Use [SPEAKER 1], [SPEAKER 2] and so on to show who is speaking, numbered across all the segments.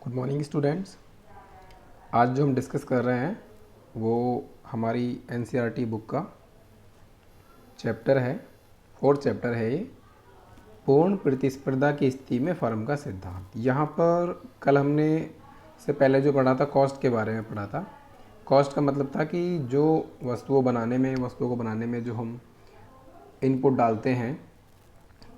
[SPEAKER 1] Good morning students. आज जो हम डिस्कस कर रहे हैं वो हमारी एनसीईआरटी बुक का चैप्टर है, फोर्थ चैप्टर है ये, पूर्ण प्रतिस्पर्धा की स्थिति में फर्म का सिद्धांत। यहाँ पर कल हमने से पहले जो पढ़ा था कॉस्ट के बारे में पढ़ा था। कॉस्ट का मतलब था कि जो वस्तुओं को बनाने में जो हम इनपुट डालते हैं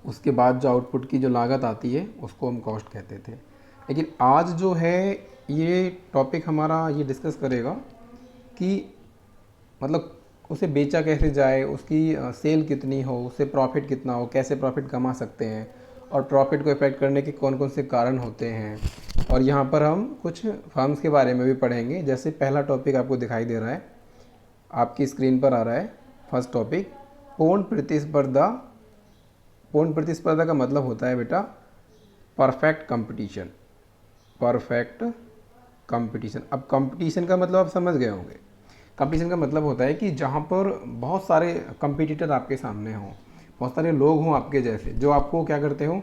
[SPEAKER 1] उसके बाद जो आउटपुट की जो लागत आती है उसको हम कॉस्ट कहते थे। लेकिन आज जो है ये टॉपिक हमारा ये डिस्कस करेगा कि मतलब उसे बेचा कैसे जाए, उसकी सेल कितनी हो, उससे प्रॉफिट कितना हो, कैसे प्रॉफिट कमा सकते हैं और प्रॉफिट को इफेक्ट करने के कौन कौन से कारण होते हैं। और यहाँ पर हम कुछ फर्म्स के बारे में भी पढ़ेंगे। जैसे पहला टॉपिक आपको दिखाई दे रहा है, आपकी स्क्रीन पर आ रहा है फर्स्ट टॉपिक, पूर्ण प्रतिस्पर्धा। पूर्ण प्रतिस्पर्धा का मतलब होता है बेटा परफेक्ट कंपटीशन। Perfect competition. अब कंपटीशन का मतलब आप समझ गए होंगे। कंपटीशन का मतलब होता है कि जहाँ पर बहुत सारे कंपटीटर आपके सामने हों, बहुत सारे लोग हों आपके जैसे, जो आपको क्या करते हो,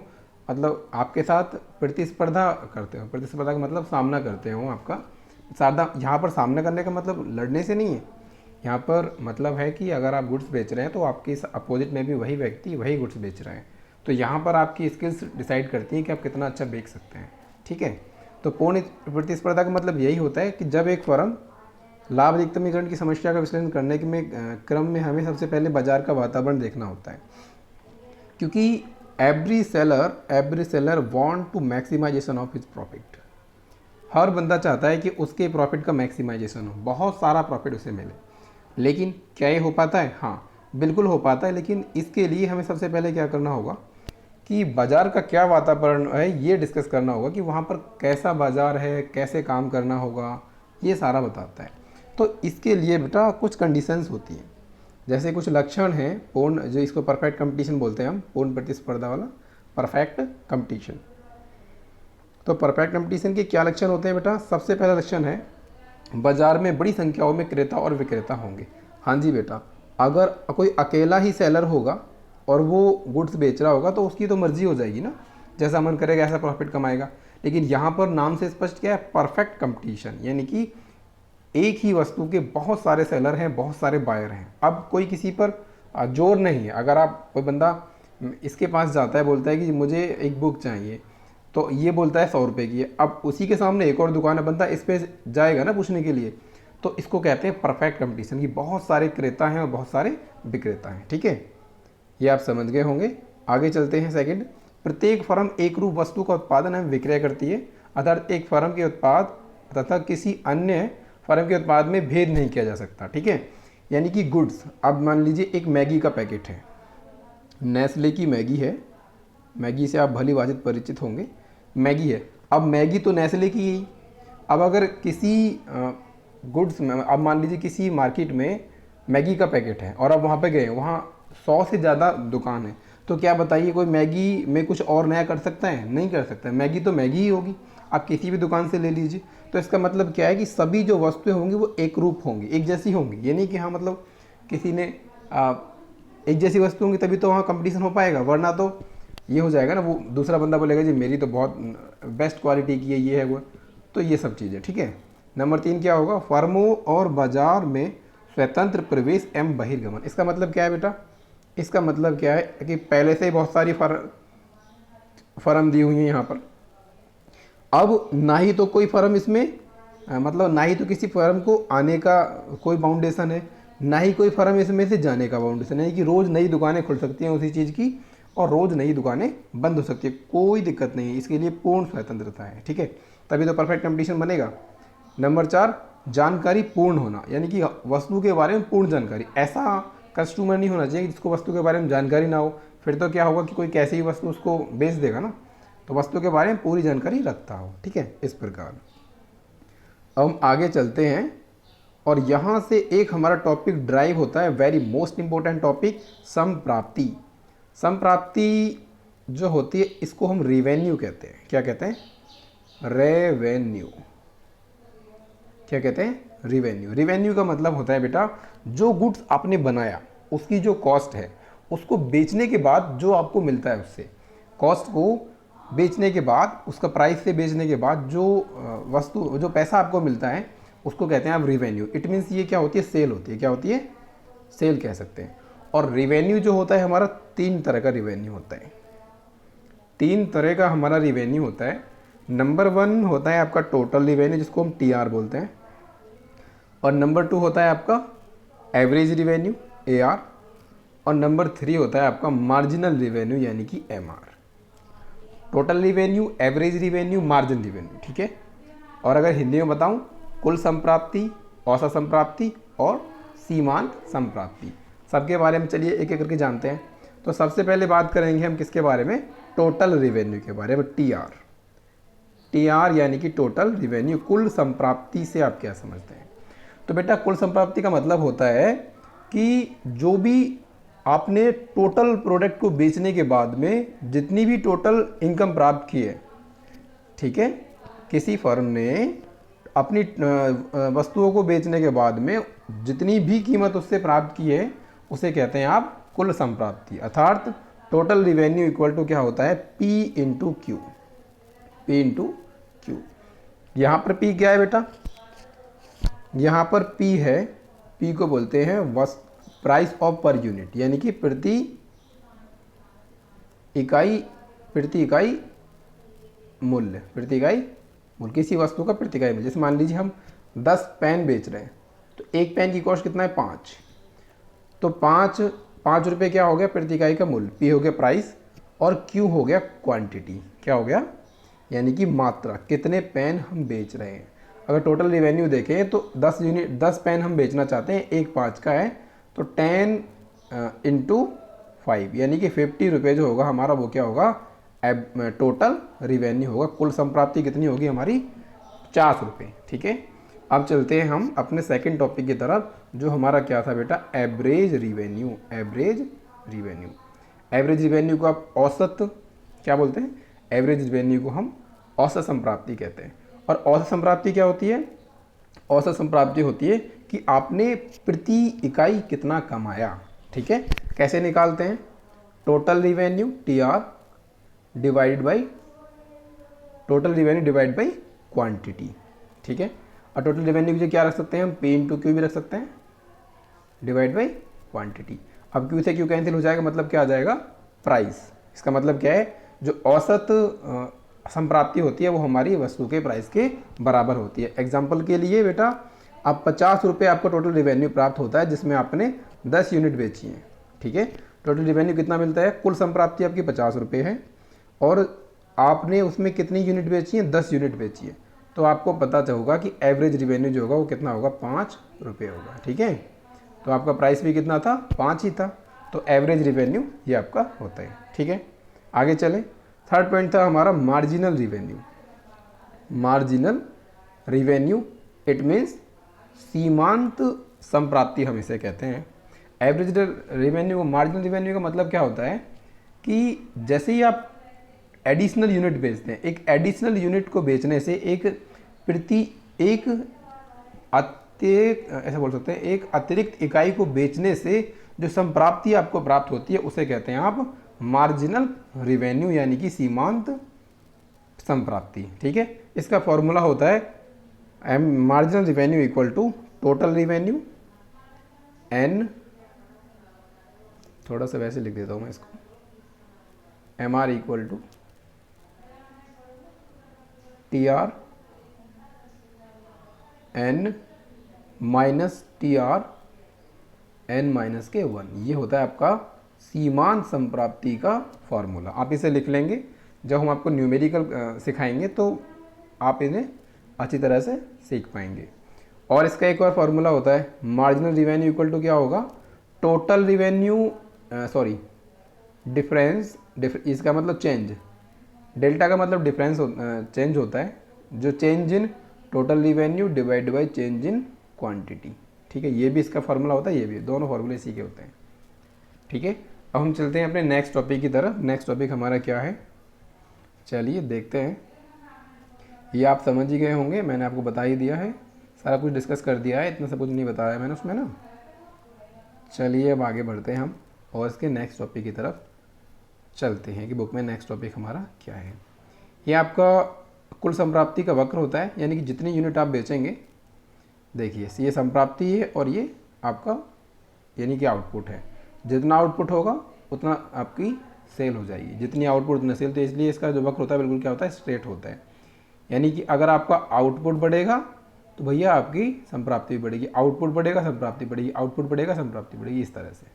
[SPEAKER 1] मतलब आपके साथ प्रतिस्पर्धा करते हो। प्रतिस्पर्धा का मतलब सामना करते हो आपका साधा। यहाँ पर सामना करने का मतलब लड़ने से नहीं है। यहाँ पर मतलब है कि अगर आप गुड्स बेच रहे हैं तो आपके इस अपोजिट में भी वही व्यक्ति वही गुड्स बेच रहे हैं। तो यहाँ पर आपकी स्किल्स डिसाइड करती हैं कि आप कितना अच्छा बेच सकते हैं। ठीक है। तो पूर्ण प्रतिस्पर्धा का मतलब यही होता है कि जब एक फर्म लाभ अधिकतमीकरण की समस्या का विश्लेषण करने के क्रम में हमें सबसे पहले बाजार का वातावरण देखना होता है, क्योंकि every seller want to maximization of his profit. हर बंदा चाहता है कि उसके प्रॉफिट का मैक्सिमाइजेशन हो, बहुत सारा प्रॉफिट उसे मिले। लेकिन क्या ये हो पाता है? हाँ, बिल्कुल हो पाता है। लेकिन इसके लिए हमें सबसे पहले क्या करना होगा कि बाज़ार का क्या वातावरण है ये डिस्कस करना होगा, कि वहाँ पर कैसा बाज़ार है, कैसे काम करना होगा, ये सारा बताता है। तो इसके लिए बेटा कुछ कंडीशंस होती हैं, जैसे कुछ लक्षण हैं पूर्ण, जो इसको परफेक्ट कंपटीशन बोलते हैं हम, पूर्ण प्रतिस्पर्धा वाला परफेक्ट कंपटीशन। तो परफेक्ट कंपटीशन के क्या लक्षण होते हैं बेटा? सबसे पहला लक्षण है बाजार में बड़ी संख्याओं में क्रेता और विक्रेता होंगे। हाँ जी बेटा, अगर कोई अकेला ही सेलर होगा और वो गुड्स बेच रहा होगा तो उसकी तो मर्जी हो जाएगी ना, जैसा मन करेगा ऐसा प्रॉफिट कमाएगा। लेकिन यहाँ पर नाम से स्पष्ट क्या है? परफेक्ट कंपटीशन, यानी कि एक ही वस्तु के बहुत सारे सेलर हैं, बहुत सारे बायर हैं। अब कोई किसी पर जोर नहीं है। अगर आप कोई बंदा इसके पास जाता है, बोलता है कि मुझे एक बुक चाहिए, तो ये बोलता है 100 रुपये की है। अब उसी के सामने एक और दुकान है, बंदा इस पे जाएगा ना पूछने के लिए। तो इसको कहते हैं परफेक्ट कंपटीशन, की बहुत सारे क्रेता हैं और बहुत सारे विक्रेता हैं। ठीक है, ये आप समझ गए होंगे। आगे चलते हैं। सेकंड, प्रत्येक फर्म एक रूप वस्तु का उत्पादन एवं विक्रय करती है, अर्थात एक फर्म के उत्पाद तथा किसी अन्य फर्म के उत्पाद में भेद नहीं किया जा सकता। ठीक है, यानी कि गुड्स, अब मान लीजिए एक मैगी का पैकेट है, नेस्ले की मैगी है, मैगी से आप भली भांति परिचित होंगे। मैगी है, अब मैगी तो नेस्ले की ही। अब अगर किसी गुड्स में, अब मान लीजिए किसी मार्केट में मैगी का पैकेट है और अब वहाँ पे गए, वहाँ 100 से ज़्यादा दुकान है, तो क्या बताइए कोई मैगी में कुछ और नया कर सकता है? नहीं कर सकता है। मैगी तो मैगी ही होगी, आप किसी भी दुकान से ले लीजिए। तो इसका मतलब क्या है कि सभी जो वस्तुएं होंगी वो एक रूप होंगी, एक जैसी होंगी। ये नहीं कि हाँ मतलब किसी ने एक जैसी वस्तु होंगी तभी तो वहाँ कंपटीशन हो पाएगा, वरना तो ये हो जाएगा ना, वो दूसरा बंदा बोलेगा जी मेरी तो बहुत बेस्ट क्वालिटी की है, ये है वो। तो ये सब चीज़ें। ठीक है। नंबर 3 क्या होगा? फर्मों और बाजार में स्वतंत्र प्रवेश एवं बहिर्गमन। इसका मतलब क्या है बेटा? इसका मतलब क्या है कि पहले से ही बहुत सारी फर्म दी हुई है यहाँ पर। अब ना ही तो कोई फर्म इसमें मतलब ना ही तो किसी फर्म को आने का कोई बाउंडेशन है, ना ही कोई फर्म इसमें से जाने का बाउंडेशन है, कि रोज़ नई दुकानें खुल सकती हैं उसी चीज़ की और रोज़ नई दुकानें बंद हो सकती है। कोई दिक्कत नहीं है, इसके लिए पूर्ण स्वतंत्रता है। ठीक है, तभी तो परफेक्ट कंपटीशन बनेगा। नंबर 4, जानकारी पूर्ण होना, यानी कि वस्तु के बारे में पूर्ण जानकारी। ऐसा कस्टमर नहीं होना चाहिए जिसको वस्तु के बारे में जानकारी ना हो, फिर तो क्या होगा कि कोई कैसी ही वस्तु उसको बेच देगा ना। तो वस्तु के बारे में पूरी जानकारी रखता हो। ठीक है, इस प्रकार। अब हम आगे चलते हैं और यहाँ से एक हमारा टॉपिक ड्राइव होता है, वेरी मोस्ट इंपॉर्टेंट टॉपिक, संप्राप्ति। संप्राप्ति जो होती है इसको हम रेवेन्यू कहते हैं। क्या कहते हैं? रेवेन्यू। क्या कहते हैं? रिवेन्यू। रिवेन्यू का मतलब होता है बेटा, जो गुड्स आपने बनाया उसकी जो कॉस्ट है, उसको बेचने के बाद जो आपको मिलता है उससे, कॉस्ट को बेचने के बाद, उसका प्राइस से बेचने के बाद जो वस्तु, जो पैसा आपको मिलता है उसको कहते हैं आप रिवेन्यू। इट मीन्स ये क्या होती है, सेल होती है। क्या होती है, सेल कह सकते हैं। और रिवेन्यू जो होता है हमारा, 3 तरह का रिवेन्यू होता है। 3 तरह का हमारा रिवेन्यू होता है। नंबर 1 होता है आपका टोटल रिवेन्यू, जिसको हम टीआर बोलते हैं। और नंबर 2 होता है आपका एवरेज रिवेन्यू, एआर। और नंबर 3 होता है आपका मार्जिनल रिवेन्यू, यानी कि MR. Total revenue, average revenue, margin revenue, ठीक है। और अगर हिंदी में बताऊं, कुल संप्राप्ति, औसत संप्राप्ति और सीमांत संप्राप्ति। सबके बारे में चलिए एक एक करके जानते हैं। तो सबसे पहले बात करेंगे हम किसके बारे में, टोटल रिवेन्यू के बारे में, टीआर। टीआर यानी कि टोटल रिवेन्यू, कुल संप्राप्ति से आप क्या समझते हैं। तो बेटा कुल संप्राप्ति का मतलब होता है कि जो भी आपने टोटल प्रोडक्ट को बेचने के बाद में जितनी भी टोटल इनकम प्राप्त की है, ठीक है, किसी फर्म ने अपनी वस्तुओं को बेचने के बाद में जितनी भी कीमत उससे प्राप्त की है, उसे कहते हैं आप कुल संप्राप्ति। अर्थात टोटल रिवेन्यू इक्वल टू क्या होता है, P into Q. P into Q. यहाँ पर पी क्या है बेटा, यहाँ पर पी है, पी को बोलते हैं प्राइस ऑफ पर यूनिट, यानी कि प्रति इकाई मूल्य, प्रति इकाई मूल्य, किसी वस्तु का प्रति इकाई मूल्य। जैसे मान लीजिए हम 10 पेन बेच रहे हैं, तो एक पेन की कॉस्ट कितना है, 5। तो 5 रुपये क्या हो गया, प्रति इकाई का मूल्य। पी हो गया प्राइस, और क्यू हो गया क्वांटिटी। क्या हो गया, यानी कि मात्रा, कितने पेन हम बेच रहे हैं। अगर टोटल रिवेन्यू देखें तो 10 पेन हम बेचना चाहते हैं, एक 5 का है, तो 10 इंटू 5 यानी कि 50 रुपये जो होगा हमारा, वो क्या होगा, टोटल रिवेन्यू होगा। कुल संप्राप्ति कितनी होगी हमारी, 50 रुपये, ठीक है। अब चलते हैं हम अपने सेकंड टॉपिक की तरफ, जो हमारा क्या था बेटा, average revenue. Average revenue, average revenue को आप औसत क्या बोलते हैं, एवरेज रिवेन्यू को हम औसत संप्राप्ति कहते हैं। और औसत संप्राप्ति क्या होती है, औसत संप्राप्ति होती है कि आपने प्रति इकाई कितना कमाया, ठीक है। कैसे निकालते हैं, total revenue TR divide by total revenue divide by quantity, ठीक है। और टोटल रिवेन्यू की क्या रख सकते हैं हम, पी इंटू क्यू भी रख सकते हैं, डिवाइड बाई क्वांटिटी। अब क्यू से क्यू कैंसिल हो जाएगा, मतलब क्या आ जाएगा, प्राइस। इसका मतलब क्या है, जो औसत संप्राप्ति होती है वो हमारी वस्तु के प्राइस के बराबर होती है। एग्जाम्पल के लिए बेटा, अब 50 रुपये आपको टोटल रिवेन्यू प्राप्त होता है, जिसमें आपने 10 यूनिट बेची हैं, ठीक है। टोटल रिवेन्यू कितना मिलता है, कुल संप्राप्ति आपकी 50 रुपये है, और आपने उसमें कितनी यूनिट बेची है, 10 यूनिट बेची है। तो आपको पता होगा कि एवरेज रिवेन्यू जो होगा वो कितना होगा, 5 रुपये होगा, ठीक है। तो आपका प्राइस भी कितना था, 5 ही था। तो एवरेज रिवेन्यू ये आपका होता है, ठीक है। आगे चले, थर्ड पॉइंट था हमारा marginal revenue. Marginal revenue it means सीमांत संप्राप्ति हम इसे कहते हैं। एवरेज रिवेन्यू, मार्जिनल रिवेन्यू का मतलब क्या होता है कि जैसे ही आप एडिशनल यूनिट बेचते हैं, एक एडिशनल यूनिट को बेचने से ऐसा बोल सकते हैं, एक अतिरिक्त इकाई को बेचने से जो संप्राप्ति आपको प्राप्त होती है उसे कहते हैं आप मार्जिनल रिवेन्यू, यानी कि सीमांत संप्राप्ति, ठीक है। इसका फॉर्मूला होता है marginal revenue equal to total revenue N, थोड़ा सा वैसे लिख देता हूँ मैं इसको, M R equal to T R N minus T R N minus K 1। ये होता है आपका सीमांत संप्राप्ति का फॉर्मूला। आप इसे लिख लेंगे, जब हम आपको न्यूमेरिकल सिखाएंगे तो आप इन्हें अच्छी तरह से सीख पाएंगे। और इसका एक और फार्मूला होता है मार्जिनल रिवेन्यू इक्वल टू क्या होगा, टोटल रिवेन्यू डिफरेंस, इसका मतलब चेंज, डेल्टा का मतलब डिफरेंस चेंज होता है, जो change in total revenue divide by change in quantity, ठीक है। ये भी इसका फार्मूला होता है, ये भी, दोनों फार्मूले इसी के होते हैं, ठीक है। अब हम चलते हैं अपने नेक्स्ट टॉपिक की तरफ। नेक्स्ट टॉपिक हमारा क्या है, चलिए देखते हैं। ये आप समझ ही गए होंगे, मैंने आपको बता ही दिया है, सारा कुछ डिस्कस कर दिया है, इतना सब कुछ नहीं बताया मैंने उसमें ना। चलिए अब आगे बढ़ते हैं हम और इसके नेक्स्ट टॉपिक की तरफ चलते हैं कि बुक में नेक्स्ट टॉपिक हमारा क्या है। ये आपका कुल संप्राप्ति का वक्र होता है, यानी कि जितनी यूनिट आप बेचेंगे, देखिए ये संप्राप्ति है और ये आपका यानी कि आउटपुट है। जितना आउटपुट होगा उतना आपकी सेल हो जाएगी, जितनी आउटपुट उतना सेल। तो इसलिए इसका जो वक्र होता है बिल्कुल क्या होता है, स्ट्रेट होता है। यानी कि अगर आपका आउटपुट बढ़ेगा तो भैया आपकी संप्राप्ति भी बढ़ेगी, आउटपुट बढ़ेगा संप्राप्ति बढ़ेगी, आउटपुट बढ़ेगा संप्राप्ति बढ़ेगी, इस तरह से।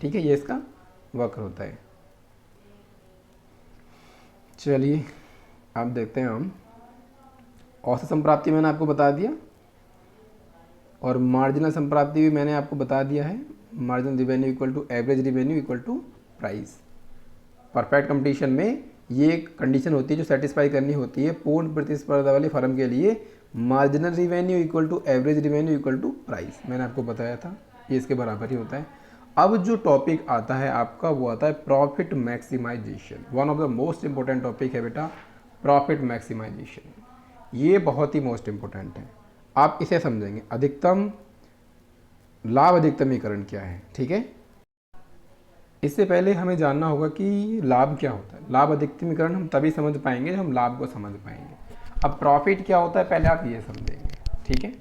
[SPEAKER 1] ठीक है, ये इसका वक्र होता है। चलिए आप देखते हैं हम औसत संप्राप्ति मैंने आपको बता दिया और मार्जिनल संप्राप्ति भी मैंने आपको बता दिया है। Marginal revenue equal to average revenue equal to price. Perfect competition में ये एक कंडीशन होती है जो सेटिस्फाई करनी होती है पूर्ण प्रतिस्पर्धा वाली फर्म के लिए। Marginal revenue equal to average revenue equal to price, मैंने आपको बताया था, ये इसके बराबर ही होता है। अब जो टॉपिक आता है आपका वो आता है profit maximisation. One of the most important topic है बेटा प्रॉफिट मैक्सिमाइजेशन। ये बहुत ही मोस्ट इंपॉर्टेंट है, आप इसे समझेंगे। अधिकतम लाभ अधिकतमीकरण क्या है, ठीक है। इससे पहले हमें जानना होगा कि लाभ क्या होता है। लाभ अधिकतमीकरण हम तभी समझ पाएंगे जब हम लाभ को समझ पाएंगे। अब प्रॉफिट क्या होता है पहले आप ये समझेंगे, ठीक है।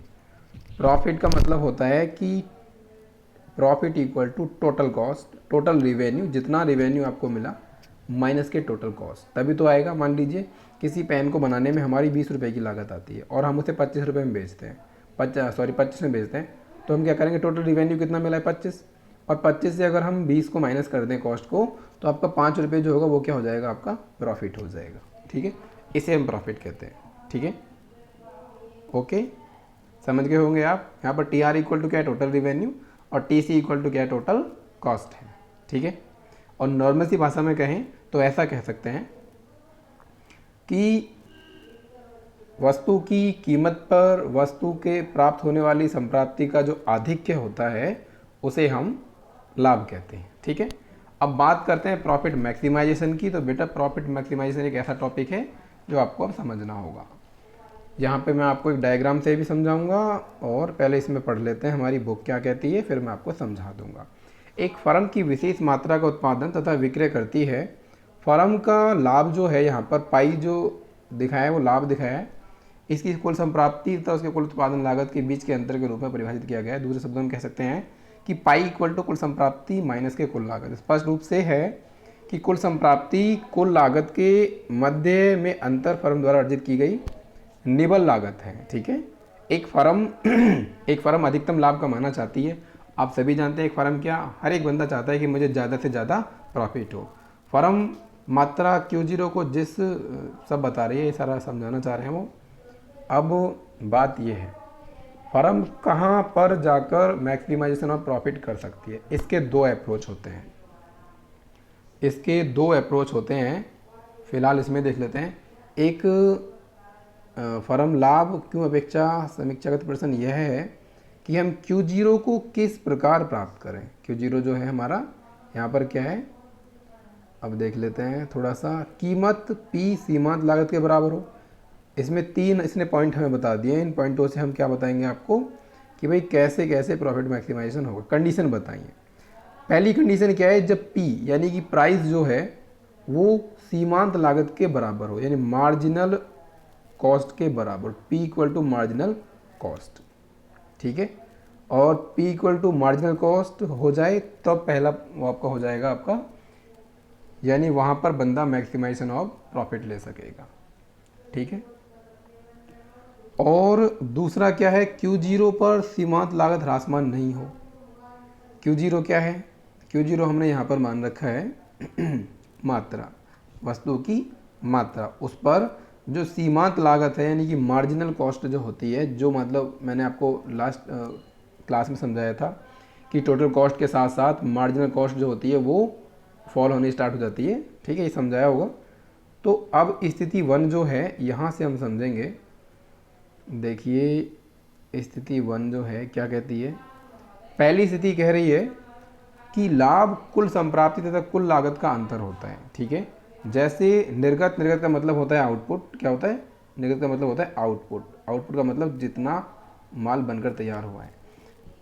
[SPEAKER 1] प्रॉफिट का मतलब होता है कि profit equal to total cost, total revenue, जितना रिवेन्यू आपको मिला माइनस के टोटल कॉस्ट, तभी तो आएगा। मान लीजिए किसी पेन को बनाने में हमारी 20 रुपये की लागत आती है और हम उसे 25 रुपये में बेचते हैं, 25 में बेचते हैं, तो हम क्या करेंगे, टोटल रिवेन्यू कितना मिला है 25, और 25 से अगर हम 20 को माइनस कर दें कॉस्ट को, तो आपका 5 रुपये जो होगा वो क्या हो जाएगा, आपका प्रॉफिट हो जाएगा। ठीक है, इसे हम प्रॉफिट कहते हैं। ठीक है, ओके, समझ गए होंगे आप। यहाँ पर टी आर इक्वल टू क्या है, टोटल रिवेन्यू, और टी सी इक्वल टू क्या है, टोटल कॉस्ट है। ठीक है, और नॉर्मल सी भाषा में कहें तो ऐसा कह सकते हैं कि वस्तु की कीमत पर वस्तु के प्राप्त होने वाली संप्राप्ति का जो आधिक्य होता है उसे हम लाभ कहते हैं। ठीक है, अब बात करते हैं प्रॉफिट मैक्सिमाइजेशन की। तो बेटा प्रॉफिट मैक्सिमाइजेशन एक ऐसा टॉपिक है जो आपको अब समझना होगा। यहाँ पे मैं आपको एक डायग्राम से भी समझाऊंगा, और पहले इसमें पढ़ लेते हैं हमारी बुक क्या कहती है, फिर मैं आपको समझा दूंगा। एक फर्म की विशेष मात्रा का उत्पादन तथा विक्रय करती है। फर्म का लाभ जो है, यहाँ पर पाई जो दिखाया है वो लाभ दिखाया है, इसकी कुल संप्राप्ति तथा उसके कुल उत्पादन लागत के बीच के अंतर के रूप में परिभाषित किया गया है। दूसरे शब्दों में कह सकते हैं कि पाई इक्वल टू कुल संप्राप्ति माइनस के कुल लागत। स्पष्ट रूप से है कि कुल संप्राप्ति कुल लागत के मध्य में अंतर फर्म द्वारा अर्जित की गई निबल लागत है। ठीक है, एक फर्म अधिकतम लाभ कमाना चाहती है। आप सभी जानते हैं एक फर्म क्या, हर एक बंदा चाहता है कि मुझे ज़्यादा से ज़्यादा प्रॉफिट हो। फर्म मात्रा Q0 को जिस सब बता रही है, ये सारा समझाना चाह रहे हैं वो। अब बात ये है फर्म कहाँ पर जाकर मैक्सिमाइजेशन ऑफ प्रॉफिट कर सकती है। इसके दो अप्रोच होते हैं, फिलहाल इसमें देख लेते हैं। एक फर्म लाभ क्यों अपेक्षा समीक्षागत प्रश्न यह है कि हम Q0 को किस प्रकार प्राप्त करें। Q0 जो है हमारा यहाँ पर क्या है, अब देख लेते हैं थोड़ा सा। कीमत P सीमांत लागत के बराबर हो। इसमें 3 इसने पॉइंट हमें बता दिए। इन पॉइंटों से हम क्या बताएंगे आपको कि भाई कैसे कैसे प्रॉफिट मैक्सिमाइजेशन होगा। कंडीशन बताइए। पहली कंडीशन क्या है, जब P यानी कि प्राइस जो है वो सीमांत लागत के बराबर हो, यानी मार्जिनल कॉस्ट के बराबर। P equal to marginal cost. ठीक है, और P equal to marginal cost हो जाए तब पहला वो आपका हो जाएगा आपका, यानी वहाँ पर बंदा मैक्सिमाइजेशन ऑफ प्रॉफिट ले सकेगा। ठीक है, और दूसरा क्या है, Q0 पर सीमांत लागत ह्रासमान नहीं हो। Q0 क्या है, Q0 हमने यहाँ पर मान रखा है मात्रा, वस्तु की मात्रा, उस पर जो सीमांत लागत है यानी कि मार्जिनल कॉस्ट जो होती है, जो मतलब मैंने आपको लास्ट क्लास में समझाया था कि टोटल कॉस्ट के साथ साथ मार्जिनल कॉस्ट जो होती है वो फॉल होनी स्टार्ट हो जाती है। ठीक है, ये समझाया होगा। तो अब स्थिति 1 जो है यहाँ से हम समझेंगे। देखिए स्थिति 1 जो है क्या कहती है, पहली स्थिति कह रही है कि लाभ कुल संप्राप्ति तथा कुल लागत का अंतर होता है। ठीक है, जैसे निर्गत का मतलब होता है आउटपुट। क्या होता है, निर्गत का मतलब होता है आउटपुट का मतलब जितना माल बनकर तैयार हुआ है।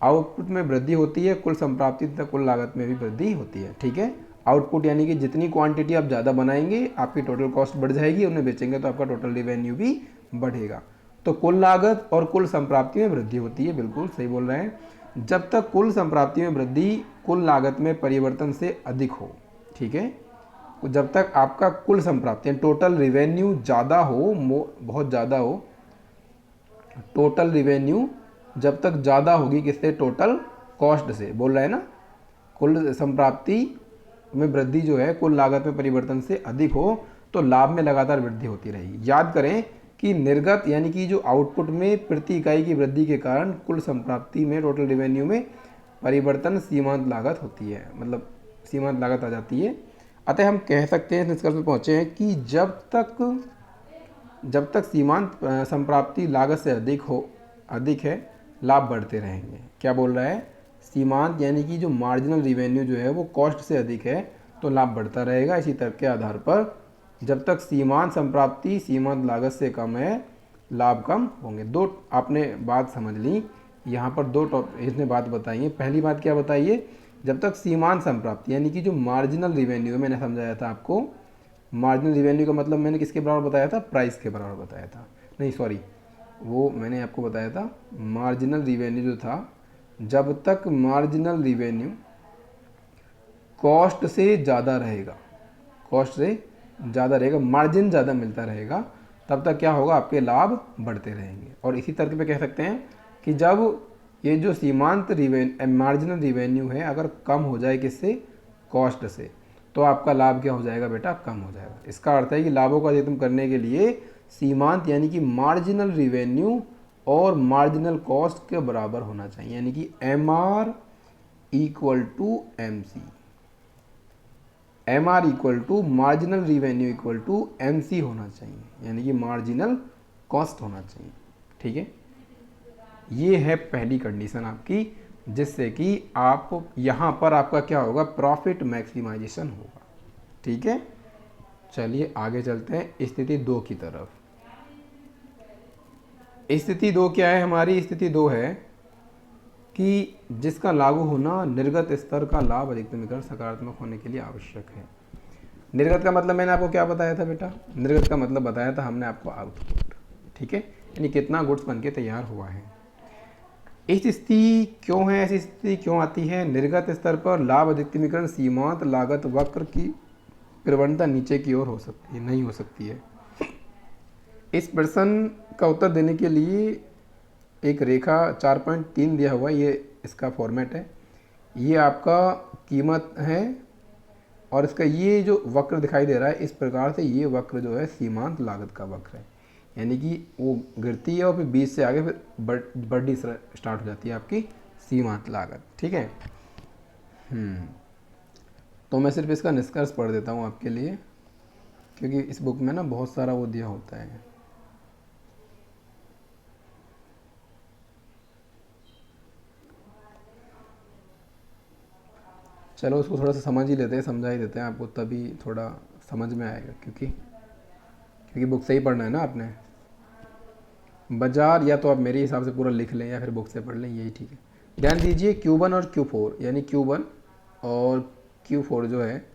[SPEAKER 1] आउटपुट में वृद्धि होती है, कुल संप्राप्ति तथा कुल लागत में भी वृद्धि होती है। ठीक है, आउटपुट यानी कि जितनी क्वांटिटी आप ज़्यादा बनाएंगे आपकी टोटल कॉस्ट बढ़ जाएगी, उन्हें बेचेंगे तो आपका टोटल रिवेन्यू भी बढ़ेगा। तो कुल लागत और कुल संप्राप्ति में वृद्धि होती है, बिल्कुल सही बोल रहे हैं। जब तक कुल संप्राप्ति में वृद्धि कुल लागत में परिवर्तन से अधिक हो, ठीक है, जब तक आपका कुल संप्राप्ति टोटल रिवेन्यू ज़्यादा हो, बहुत ज़्यादा हो, टोटल रिवेन्यू जब तक ज़्यादा होगी किससे, टोटल कॉस्ट से, बोल रहा है ना, कुल संप्राप्ति में वृद्धि जो है कुल लागत में परिवर्तन से अधिक हो तो लाभ में लगातार वृद्धि होती रहेगी। याद करें कि निर्गत यानी कि जो आउटपुट में प्रति इकाई की वृद्धि के कारण कुल संप्राप्ति में टोटल रिवेन्यू में परिवर्तन सीमांत लागत होती है, मतलब सीमांत लागत आ जाती है। अतः हम कह सकते हैं, निष्कर्ष पर पहुँचे हैं कि जब तक सीमांत संप्राप्ति लागत से अधिक है, लाभ बढ़ते रहेंगे। क्या बोल रहा है, सीमांत यानी कि जो मार्जिनल रिवेन्यू जो है वो कॉस्ट से अधिक है तो लाभ बढ़ता रहेगा। इसी तर्क के आधार पर जब तक सीमांत संप्राप्ति सीमांत लागत से कम है, लाभ कम होंगे। दो आपने बात समझ ली, यहाँ पर दो इसने बात बताई है। पहली बात क्या बताइए, जब तक सीमांत संप्राप्ति यानी कि जो मार्जिनल रिवेन्यू मैंने समझाया था आपको, मार्जिनल रिवेन्यू का मतलब मैंने किसके बराबर बताया था, प्राइस के बराबर बताया था, नहीं सॉरी, वो मैंने आपको बताया था मार्जिनल रिवेन्यू जो था, जब तक मार्जिनल रिवेन्यू कॉस्ट से ज़्यादा रहेगा, कॉस्ट से ज़्यादा रहेगा, मार्जिन ज़्यादा मिलता रहेगा, तब तक क्या होगा, आपके लाभ बढ़ते रहेंगे। और इसी तर्क पे कह सकते हैं कि जब ये जो सीमांत मार्जिनल रिवेन्यू है अगर कम हो जाए किससे, कॉस्ट से, तो आपका लाभ क्या हो जाएगा बेटा, कम हो जाएगा। इसका अर्थ है कि लाभों को अधिकतम करने के लिए सीमांत यानी कि मार्जिनल रिवेन्यू और मार्जिनल कॉस्ट के बराबर होना चाहिए, यानी कि MR equal to MC, MR equal to marginal revenue equal to MC होना चाहिए, यानी कि मार्जिनल कॉस्ट होना चाहिए। ठीक है, ये है पहली कंडीशन आपकी, जिससे कि आप यहाँ पर आपका क्या होगा, प्रॉफिट मैक्सिमाइजेशन होगा। ठीक है, चलिए आगे चलते हैं स्थिति 2 की तरफ। स्थिति 2 क्या है हमारी, स्थिति 2 है कि जिसका लागू होना निर्गत स्तर का लाभ अधिकतमीकरण सकारात्मक होने के लिए आवश्यक है। निर्गत का मतलब मैंने आपको क्या बताया था बेटा, निर्गत का मतलब बताया था हमने आपको आउटपुट। ठीक है, यानी कितना गुड्स बन के तैयार हुआ है। इस स्थिति क्यों है, ऐसी स्थिति क्यों आती है, निर्गत स्तर पर लाभ अधिकतमीकरण सीमांत लागत वक्र की प्रवणता नीचे की ओर हो सकती है, नहीं हो सकती है। इस प्रश्न का उत्तर देने के लिए एक रेखा 4.3 दिया हुआ है, ये इसका फॉर्मेट है, ये आपका कीमत है और इसका ये जो वक्र दिखाई दे रहा है इस प्रकार से, ये वक्र जो है सीमांत लागत का वक्र है, यानी कि वो गिरती है और फिर 20 से आगे फिर बढ़नी स्टार्ट हो जाती है आपकी सीमांत लागत। ठीक है, तो मैं सिर्फ इसका निष्कर्ष पढ़ देता हूँ आपके लिए, क्योंकि इस बुक में ना बहुत सारा वो दिया होता है। चलो उसको थोड़ा सा समझ ही लेते हैं, समझा ही देते हैं आपको, तभी थोड़ा समझ में आएगा, क्योंकि बुक से ही पढ़ना है ना आपने। बाजार या तो आप मेरे हिसाब से पूरा लिख लें या फिर बुक से पढ़ लें, यही ठीक है। ध्यान दीजिए Q1 और Q4, यानी Q1 और Q4 जो है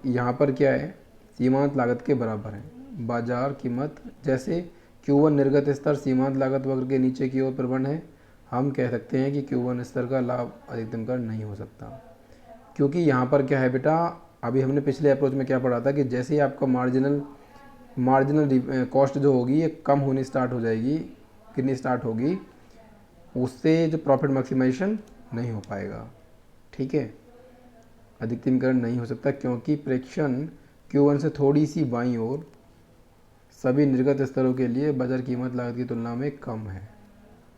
[SPEAKER 1] यहाँ पर क्या है, सीमांत लागत के बराबर है। बाजार कीमत, जैसे Q1 निर्गत स्तर सीमांत लागत वक्र के नीचे की ओर प्रवण है, हम कह सकते हैं कि Q1 स्तर का लाभ अधिकतमकरण नहीं हो सकता, क्योंकि यहाँ पर क्या है बेटा, अभी हमने पिछले अप्रोच में क्या पढ़ा था कि जैसे ही आपका मार्जिनल कॉस्ट जो होगी ये कम होनी स्टार्ट हो जाएगी, कितनी स्टार्ट होगी, उससे जो प्रॉफिट मैक्सिमाइजेशन नहीं हो पाएगा। ठीक है, अधिकतमकरण नहीं हो सकता, क्योंकि प्रेक्षण Q1 से थोड़ी सी बाईं ओर सभी निर्गत स्तरों के लिए बाजार कीमत लागत की तुलना में कम है।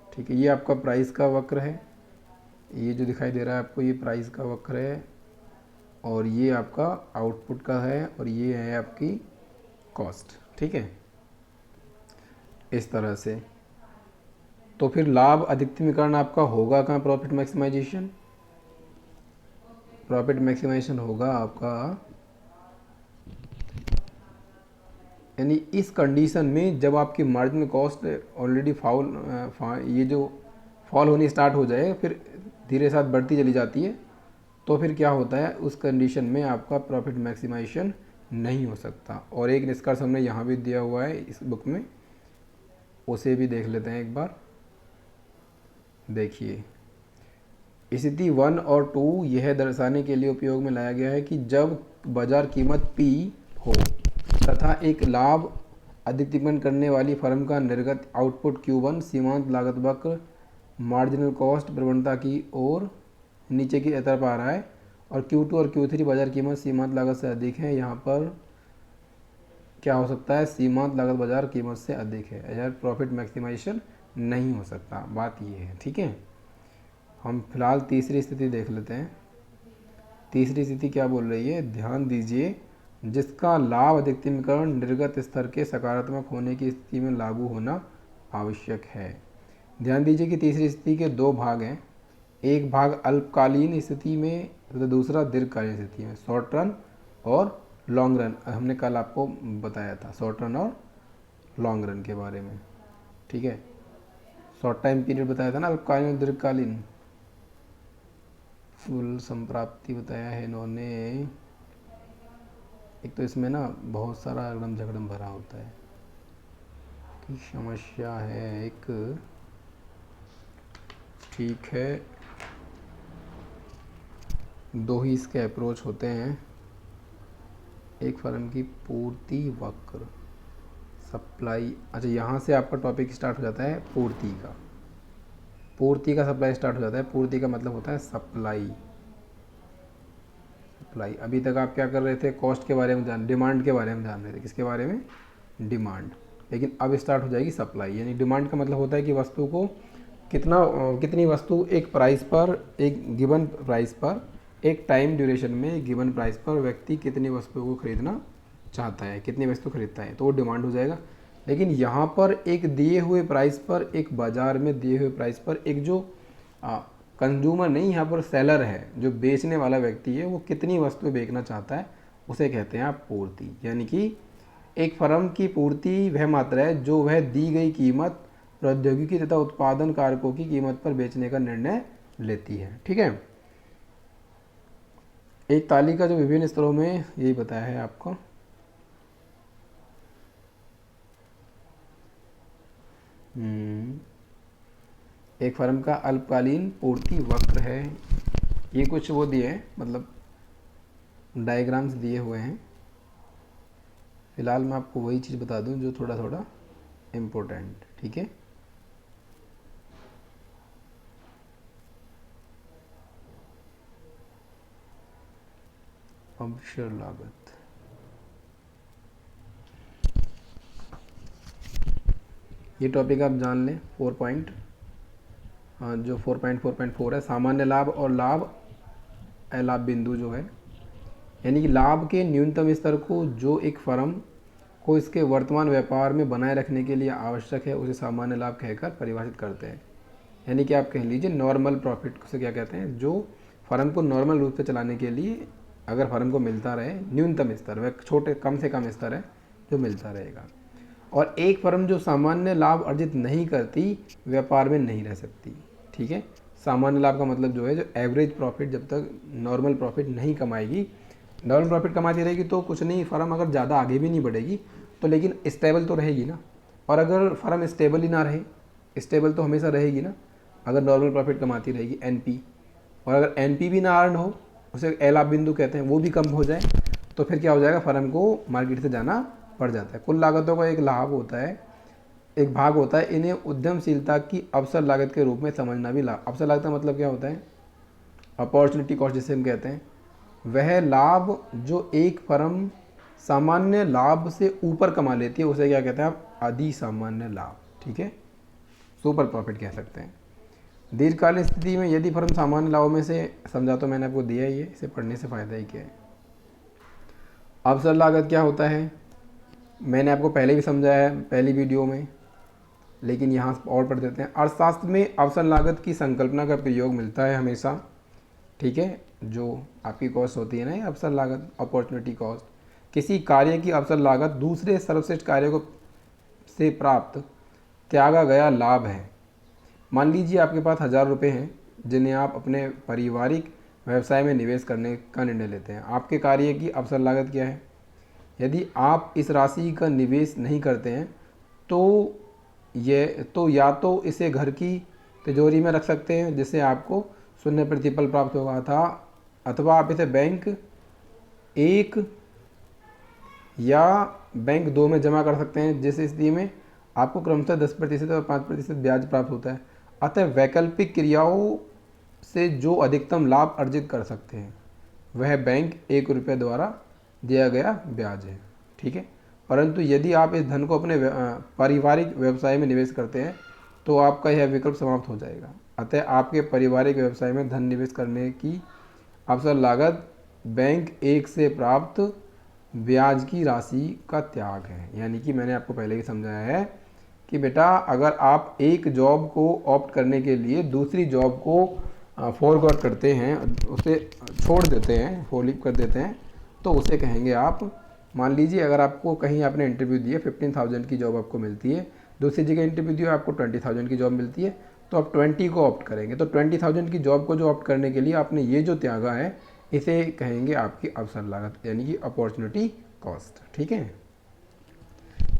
[SPEAKER 1] ठीक है, ये आपका प्राइस का वक्र है, ये जो दिखाई दे रहा है आपको, ये प्राइस का वक्र है, और ये आपका आउटपुट का है, और ये है आपकी कॉस्ट। ठीक है, इस तरह से। तो फिर लाभ अधिकतमीकरण आपका होगा कहाँ, प्रॉफिट मैक्सिमाइजेशन, प्रॉफिट मैक्सिमाइजेशन होगा आपका, यानी इस कंडीशन में जब आपकी मार्जिनल कॉस्ट ऑलरेडी ये जो फॉल होनी स्टार्ट हो जाए, फिर धीरे साथ बढ़ती चली जाती है, तो फिर क्या होता है, उस कंडीशन में आपका प्रॉफिट मैक्सिमाइजेशन नहीं हो सकता। और एक निष्कर्ष हमने यहाँ भी दिया हुआ है इस बुक में, उसे भी देख लेते हैं एक बार। देखिए, स्थिति 1 और 2 यह दर्शाने के लिए उपयोग में लाया गया है कि जब बाजार कीमत P हो तथा एक लाभ अधिकतम करने वाली फर्म का निर्गत आउटपुट Q1 सीमांत लागत वक्र मार्जिनल कॉस्ट प्रवणता की ओर नीचे की तरफ आ रहा है और Q2 और Q3 बाजार कीमत सीमांत लागत से अधिक है, यहाँ पर क्या हो सकता है, सीमांत लागत बाजार कीमत से अधिक है, यार प्रॉफिट मैक्सिमाइजेशन नहीं हो सकता। बात ये है, ठीक है। हम फिलहाल तीसरी स्थिति देख लेते हैं। तीसरी स्थिति क्या बोल रही है, ध्यान दीजिए, जिसका लाभ अधिकतमीकरण निर्गत स्तर के सकारात्मक होने की स्थिति में लागू होना आवश्यक है। ध्यान दीजिए कि तीसरी स्थिति के दो भाग हैं, एक भाग अल्पकालीन स्थिति में तथा दूसरा दीर्घकालीन स्थिति में, शॉर्ट रन और लॉन्ग रन। हमने कल आपको बताया था शॉर्ट रन और लॉन्ग रन के बारे में, ठीक है। शॉर्ट टाइम पीरियड बताया था ना, अल्पकालीन और दीर्घकालीन। फुल संप्राप्ति बताया है इन्होंने। एक तो इसमें ना बहुत सारा एकदम झगड़म भरा होता है की समस्या है एक, ठीक है। दो ही इसके अप्रोच होते हैं, एक फर्म की पूर्ति वक्र सप्लाई। अच्छा, यहाँ से आपका टॉपिक स्टार्ट हो जाता है पूर्ति का, पूर्ति का सप्लाई स्टार्ट हो जाता है। पूर्ति का मतलब होता है सप्लाई। सप्लाई, अभी तक आप क्या कर रहे थे, कॉस्ट के बारे में डिमांड के बारे में जान रहे थे, किसके बारे में, डिमांड। लेकिन अब स्टार्ट हो जाएगी सप्लाई। यानी डिमांड का मतलब होता है कि वस्तु को कितनी वस्तु एक प्राइस पर, एक गिवन प्राइस पर, एक टाइम ड्यूरेशन में एक गिवन प्राइस पर व्यक्ति कितनी वस्तुओं को खरीदना चाहता है, कितनी वस्तु खरीदता है, तो वो डिमांड हो जाएगा। लेकिन यहाँ पर एक दिए हुए प्राइस पर, एक बाज़ार में दिए हुए प्राइस पर एक जो कंज्यूमर नहीं, यहाँ पर सेलर है, जो बेचने वाला व्यक्ति है, वो कितनी वस्तु बेचना चाहता है, उसे कहते हैं आप पूर्ति। यानी कि एक फर्म की पूर्ति वह मात्रा है जो वह दी गई कीमत, प्रौद्योगिकी तथा उत्पादन कारकों की कीमत पर बेचने का निर्णय लेती है, ठीक है। एक तालिका जो विभिन्न स्तरों में यही बताया है आपको। एक फर्म का अल्पकालीन पूर्ति वक्र है, ये कुछ वो दिए हैं, मतलब डायग्राम्स दिए हुए हैं। फिलहाल मैं आपको वही चीज़ बता दूं जो थोड़ा थोड़ा इम्पोर्टेंट, ठीक है। अवसर लागत, ये टॉपिक आप जान लें। 4 पॉइंट, जो 4.4.4 है, सामान्य लाभ और लाभ अलाभ बिंदु जो है, यानी कि लाभ के न्यूनतम स्तर को जो एक फर्म को इसके वर्तमान व्यापार में बनाए रखने के लिए आवश्यक है, उसे सामान्य लाभ कहकर परिभाषित करते हैं। यानी कि आप कह लीजिए नॉर्मल प्रॉफिट से क्या कहते हैं, जो फर्म को नॉर्मल रूप से चलाने के लिए अगर फर्म को मिलता रहे, न्यूनतम स्तर, वह छोटे कम से कम स्तर है जो मिलता रहेगा। और एक फर्म जो सामान्य लाभ अर्जित नहीं करती, व्यापार में नहीं रह सकती, ठीक है। सामान्य लाभ का मतलब जो है, जो एवरेज प्रॉफिट, जब तक नॉर्मल प्रॉफिट नहीं कमाएगी, नॉर्मल प्रॉफिट कमाती रहेगी तो कुछ नहीं, फर्म अगर ज़्यादा आगे भी नहीं बढ़ेगी तो, लेकिन स्टेबल तो रहेगी ना। और अगर फर्म स्टेबल ही ना रहे, स्टेबल तो हमेशा रहेगी ना अगर नॉर्मल प्रॉफिट कमाती रहेगी, एनपी, और अगर एनपी भी ना अर्न हो, उसे अलाभ बिंदु कहते हैं, वो भी कम हो जाए, तो फिर क्या हो जाएगा, फर्म को मार्केट से जाना पड़ जाता है। कुल लागतों का एक लाभ होता है, एक भाग होता है, इन्हें उद्यमशीलता की अवसर लागत के रूप में समझना भी लाभ। अवसर लागत का मतलब क्या होता है, अपॉर्चुनिटी कॉस्ट जिसे हम कहते हैं, वह लाभ जो एक फर्म सामान्य लाभ से ऊपर कमा लेती है, उसे क्या कहते हैं आप, अधि सामान्य लाभ, ठीक है, सुपर प्रॉफिट कह सकते हैं। दीर्घकालीन स्थिति में यदि फर्म सामान्य लाभों में से, समझा तो मैंने आपको दिया ही है, इसे पढ़ने से फ़ायदा ही क्या है। अवसर लागत क्या होता है, मैंने आपको पहले भी समझाया है पहली वीडियो में, लेकिन यहाँ और पढ़ देते हैं। अर्थशास्त्र में अवसर लागत की संकल्पना का प्रयोग मिलता है हमेशा, ठीक है। जो आपकी कॉस्ट होती है ना, अवसर लागत, अपॉर्चुनिटी कॉस्ट, किसी कार्य की अवसर लागत दूसरे सर्वश्रेष्ठ कार्य को से प्राप्त त्यागा गया लाभ है। मान लीजिए आपके पास 1000 रुपये हैं, जिन्हें आप अपने पारिवारिक व्यवसाय में निवेश करने का निर्णय लेते हैं। आपके कार्य की अवसर लागत क्या है? यदि आप इस राशि का निवेश नहीं करते हैं तो या तो इसे घर की तिजोरी में रख सकते हैं जिससे आपको शून्य प्रतिफल प्राप्त होगा था, अथवा आप इसे बैंक 1 या बैंक 2 में जमा कर सकते हैं जिस स्थिति में आपको क्रमशः 10% और 5% ब्याज प्राप्त होता है। अतः वैकल्पिक क्रियाओं से जो अधिकतम लाभ अर्जित कर सकते हैं वह बैंक 1 रुपये द्वारा दिया गया ब्याज है। ठीक है, परंतु यदि आप इस धन को अपने पारिवारिक व्यवसाय में निवेश करते हैं तो आपका यह विकल्प समाप्त हो जाएगा। अतः आपके पारिवारिक व्यवसाय में धन निवेश करने की अवसर लागत बैंक 1 से प्राप्त ब्याज की राशि का त्याग है। यानी कि मैंने आपको पहले ही समझाया है कि बेटा अगर आप एक जॉब को ऑप्ट करने के लिए दूसरी जॉब को फॉरवर्ड करते हैं, उसे छोड़ देते हैं, फॉरलीव कर देते हैं, तो उसे कहेंगे आप, मान लीजिए अगर आपको कहीं आपने इंटरव्यू दिया 15,000 की जॉब आपको मिलती है, दूसरी जगह इंटरव्यू दिया आपको 20,000 की जॉब मिलती है, तो आप 20 को ऑप्ट करेंगे। तो 20,000 की जॉब को जो ऑप्ट करने के लिए आपने ये जो त्यागा है इसे कहेंगे आपकी अवसर लागत, यानी कि अपॉर्चुनिटी कॉस्ट। ठीक है,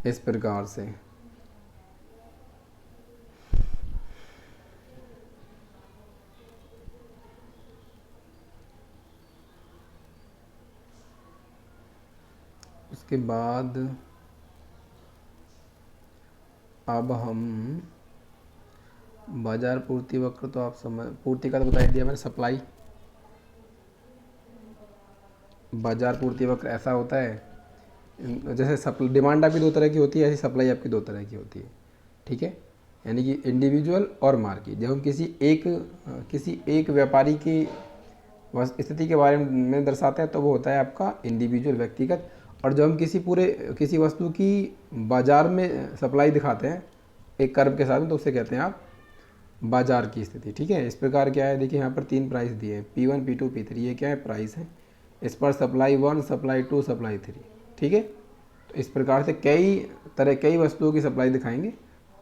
[SPEAKER 1] इस प्रकार से उसके बाद अब हम बाजार पूर्ति वक्र, तो आप समझ, पूर्ति का तो बता दिया मैंने, सप्लाई। बाजार पूर्ति वक्र ऐसा होता है, जैसे डिमांड आपकी 2 तरह की होती है, ऐसी सप्लाई आपकी 2 तरह की होती है। ठीक है, यानी कि इंडिविजुअल और मार्केट। जब हम किसी एक व्यापारी की स्थिति के बारे में दर्शाते हैं तो वो होता है आपका इंडिविजुअल, व्यक्तिगत। और जब हम किसी वस्तु की बाजार में सप्लाई दिखाते हैं एक कर्व के साथ में, तो उससे कहते हैं आप बाजार की स्थिति। ठीक है, इस प्रकार क्या है, देखिए यहाँ पर 3 प्राइस दिए हैं, P1 P2 P3, ये क्या है, प्राइस है। इस पर सप्लाई 1, सप्लाई 2, सप्लाई 3। ठीक है, तो इस प्रकार से कई वस्तुओं की सप्लाई दिखाएंगे,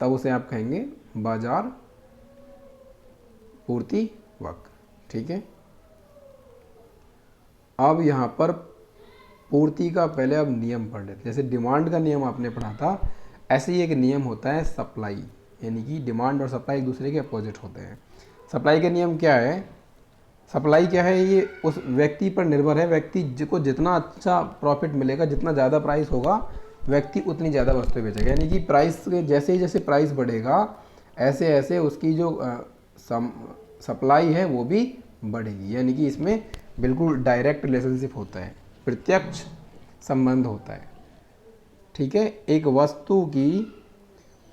[SPEAKER 1] तब उसे आप कहेंगे बाजार पूर्ति वक्र। ठीक है, अब यहाँ पर पूर्ति का पहले अब नियम पढ़ लेते हैं। जैसे डिमांड का नियम आपने पढ़ा था, ऐसे ही एक नियम होता है सप्लाई, यानी कि डिमांड और सप्लाई एक दूसरे के अपोजिट होते हैं। सप्लाई का नियम क्या है? सप्लाई क्या है, ये उस व्यक्ति पर निर्भर है, व्यक्ति को जितना अच्छा प्रॉफिट मिलेगा, जितना ज़्यादा प्राइस होगा, व्यक्ति उतनी ज़्यादा वस्तुएं बेचेगा। यानी कि प्राइस जैसे प्राइस बढ़ेगा ऐसे ऐसे उसकी जो सप्लाई है वो भी बढ़ेगी। यानी कि इसमें बिल्कुल डायरेक्ट रिलेशनशिप होता है, प्रत्यक्ष संबंध होता है। ठीक है, एक वस्तु की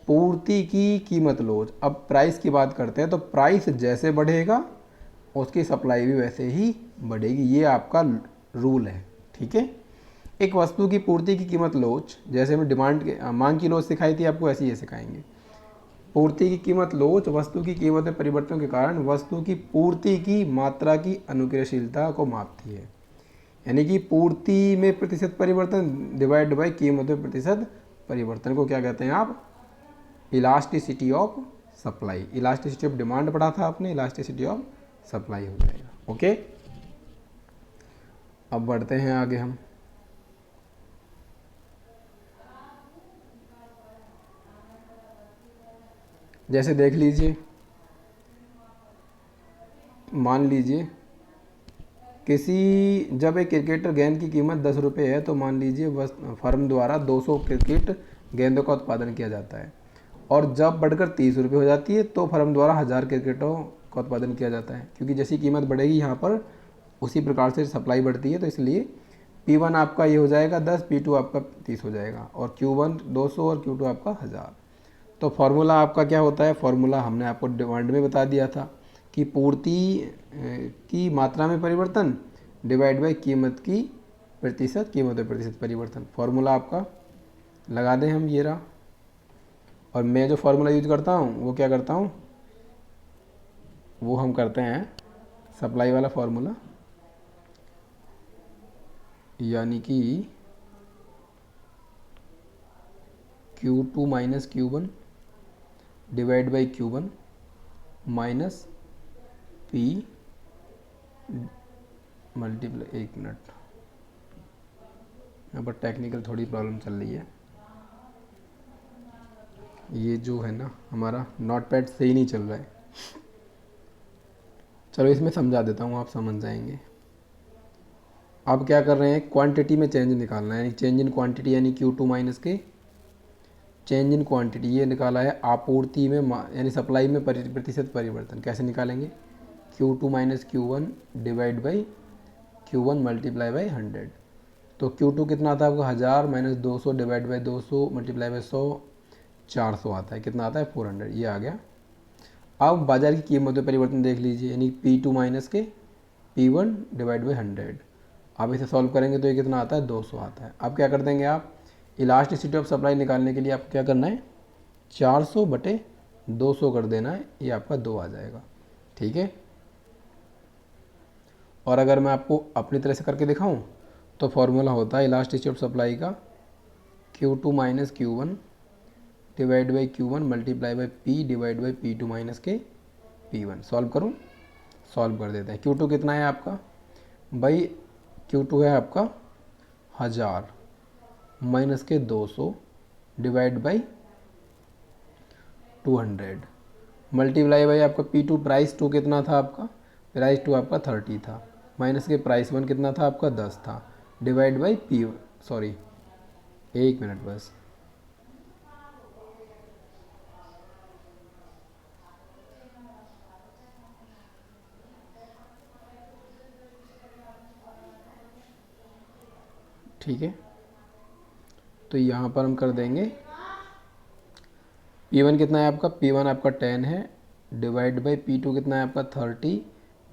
[SPEAKER 1] पूर्ति की कीमत लो, अब प्राइस की बात करते हैं, तो प्राइस जैसे बढ़ेगा उसकी सप्लाई भी वैसे ही बढ़ेगी, ये आपका रूल है। ठीक है, एक वस्तु की पूर्ति की कीमत लोच, जैसे हमने मांग की लोच सिखाई थी आपको, ऐसे ही सिखाएंगे। पूर्ति की कीमत लोच वस्तु की कीमत में परिवर्तन के कारण वस्तु की पूर्ति की मात्रा की अनुक्रियाशीलता को मापती है। यानी कि पूर्ति में प्रतिशत परिवर्तन डिवाइड बाई कीमत में प्रतिशत परिवर्तन को क्या कहते हैं आप? Elasticity of supply. Elasticity of demand पढ़ा था आपने, इलास्टिसिटी ऑफ सप्लाई हो जाएगा। ओके, अब बढ़ते हैं आगे हम। जैसे देख लीजिए, मान लीजिए जब एक क्रिकेटर गेंद की कीमत 10 रुपये है, तो मान लीजिए फर्म द्वारा 200 क्रिकेट गेंदों का उत्पादन किया जाता है, और जब बढ़कर 30 रुपये हो जाती है तो फर्म द्वारा 1000 क्रिकेटों का उत्पादन किया जाता है। क्योंकि जैसी कीमत बढ़ेगी यहाँ पर उसी प्रकार से सप्लाई बढ़ती है, तो इसलिए P1 आपका ये हो जाएगा 10, P2 आपका 30 हो जाएगा, और Q1 200 और Q2 आपका 1000। तो फार्मूला आपका क्या होता है? फार्मूला हमने आपको डिमांड में बता दिया था कि पूर्ति की मात्रा में परिवर्तन डिवाइड बाई कीमत की प्रतिशत, कीमत में प्रतिशत परिवर्तन। फार्मूला आपका लगा दें हम, ये रहा। और मैं जो फार्मूला यूज करता हूँ वो क्या करता हूँ, वो हम करते हैं सप्लाई वाला फार्मूला, यानी कि Q2 minus Q1 divide by Q1 minus P multiply, एक मिनट, यहाँ पर टेक्निकल थोड़ी प्रॉब्लम चल रही है। ये जो है ना हमारा नोटपैड सही नहीं चल रहा है। चलो इसमें समझा देता हूँ, आप समझ जाएंगे। अब क्या कर रहे हैं, क्वांटिटी में चेंज निकालना है, यानी चेंज इन क्वांटिटी, यानी Q2 माइनस के चेंज इन क्वांटिटी, ये निकाला है आपूर्ति में यानी सप्लाई में प्रतिशत परिवर्तन। कैसे निकालेंगे, Q2 minus Q1 divide by Q1 multiply by 100। तो Q2 कितना आता है आपको 1000 minus 200 divide by 200 multiply by 100, 400 आता है। कितना आता है 400, ये आ गया। अब बाजार की कीमत में परिवर्तन देख लीजिए, यानी P2 माइनस के P1 डिवाइड बाई 100। अब इसे सॉल्व करेंगे तो ये कितना आता है 200 आता है। अब क्या कर देंगे आप, इलास्टिसिटी ऑफ सप्लाई निकालने के लिए आपको क्या करना है, 400 बटे 200 कर देना है, ये आपका 2 आ जाएगा। ठीक है। और अगर मैं आपको अपनी तरह से करके दिखाऊं तो फॉर्मूला होता है इलास्टिसिटी ऑफ सप्लाई का Q2 minus Q1 divide by Q1 multiply by P divide by P2 minus के P1। सॉल्व करूं, सॉल्व कर देते हैं। Q2 कितना है आपका भाई, Q2 है आपका 1000 माइनस के 200 डिवाइड बाई 200 मल्टीप्लाई बाई आपका P2, प्राइस 2 कितना था आपका, प्राइस 2 आपका 30 था, माइनस के प्राइस 1 कितना था आपका 10 था, डिवाइड बाई सॉरी एक मिनट बस, ठीक है। तो यहाँ पर हम कर देंगे P1 कितना है आपका, P1 आपका 10 है डिवाइड बाई P2 कितना है आपका 30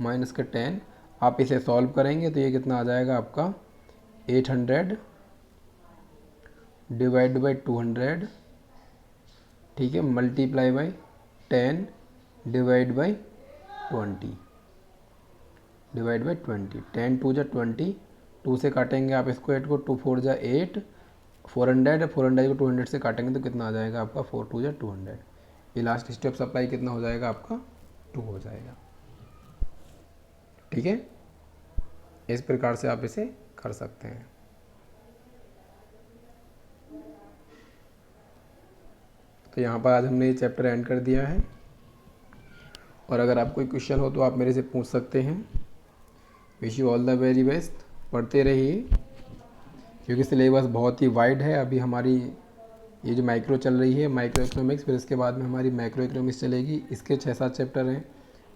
[SPEAKER 1] माइनस का 10। आप इसे सॉल्व करेंगे तो ये कितना आ जाएगा आपका 800 डिवाइड बाई 200, ठीक है, multiply by 10 divide by 20 divide by 20। 10 2 जा 20, 2 से काटेंगे आप इसको 8 को, 2 4 जा 8, 400, 400 को 200 से काटेंगे तो कितना आ जाएगा आपका 4 2 जा 200। इलास्टिसिटी ऑफ सप्लाई कितना हो जाएगा आपका 2 हो जाएगा। ठीक है, इस प्रकार से आप इसे कर सकते हैं। तो यहाँ पर आज हमने ये चैप्टर एंड कर दिया है, और अगर आप कोई क्वेश्चन हो तो आप मेरे से पूछ सकते हैं। Wish you all the very best, पढ़ते रहिए क्योंकि सिलेबस बहुत ही वाइड है। अभी हमारी ये जो माइक्रो चल रही है, माइक्रो इकोनॉमिक्स, फिर इसके बाद में हमारी मैक्रो इकोनॉमिक्स चलेगी, इसके 6-7 चैप्टर हैं,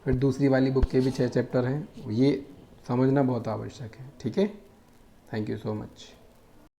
[SPEAKER 1] फिर दूसरी वाली बुक के भी 6 चैप्टर हैं। ये समझना बहुत आवश्यक है। ठीक है, थैंक यू सो मच।